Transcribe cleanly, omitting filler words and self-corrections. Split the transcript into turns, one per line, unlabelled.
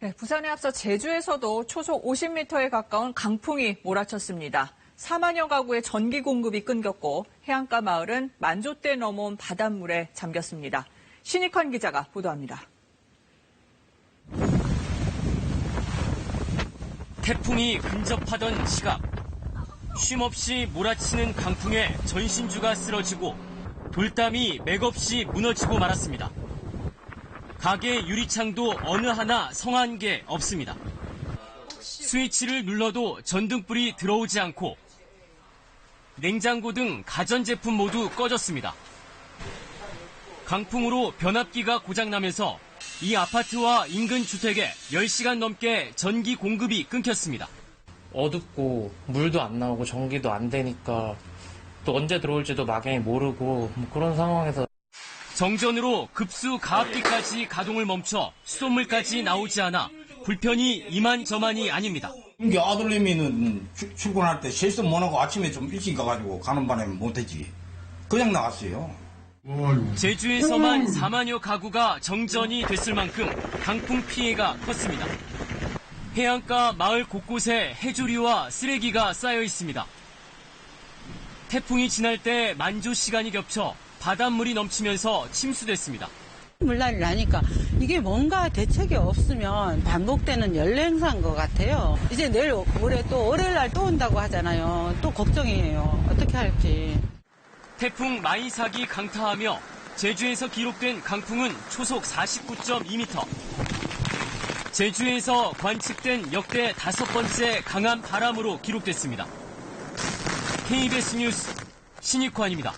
네, 부산에 앞서 제주에서도 초속 50m에 가까운 강풍이 몰아쳤습니다. 4만여 가구의 전기 공급이 끊겼고 해안가 마을은 만조대 넘어온 바닷물에 잠겼습니다. 신익환 기자가 보도합니다.
태풍이 근접하던 시각, 쉼없이 몰아치는 강풍에 전신주가 쓰러지고 돌담이 맥없이 무너지고 말았습니다. 가게 유리창도 어느 하나 성한 게 없습니다. 스위치를 눌러도 전등불이 들어오지 않고 냉장고 등 가전제품 모두 꺼졌습니다. 강풍으로 변압기가 고장나면서 이 아파트와 인근 주택에 10시간 넘게 전기 공급이 끊겼습니다.
어둡고 물도 안 나오고 전기도 안 되니까 또 언제 들어올지도 막연히 모르고 그런 상황에서
정전으로 급수 가압기까지 가동을 멈춰 수돗물까지 나오지 않아 불편이 이만저만이 아닙니다.
이게 아들내미는 출근할 때 실수 못하고 아침에 좀 일찍 가가지고 가는 바람에 못했지. 그냥 나갔어요.
제주에서만 4만여 가구가 정전이 됐을 만큼 강풍 피해가 컸습니다. 해안가 마을 곳곳에 해조류와 쓰레기가 쌓여 있습니다. 태풍이 지날 때 만조 시간이 겹쳐 바닷물이 넘치면서 침수됐습니다.
물난리 나니까 이게 뭔가 대책이 없으면 반복되는 연례행사인 것 같아요. 이제 내일 모레 또 월요일 날 또 온다고 하잖아요. 또 걱정이에요. 어떻게 할지. 태풍
마이삭이 강타하며 제주에서 기록된 강풍은 초속 49.2m. 제주에서 관측된 역대 5번째 강한 바람으로 기록됐습니다. KBS 뉴스 신익환입니다.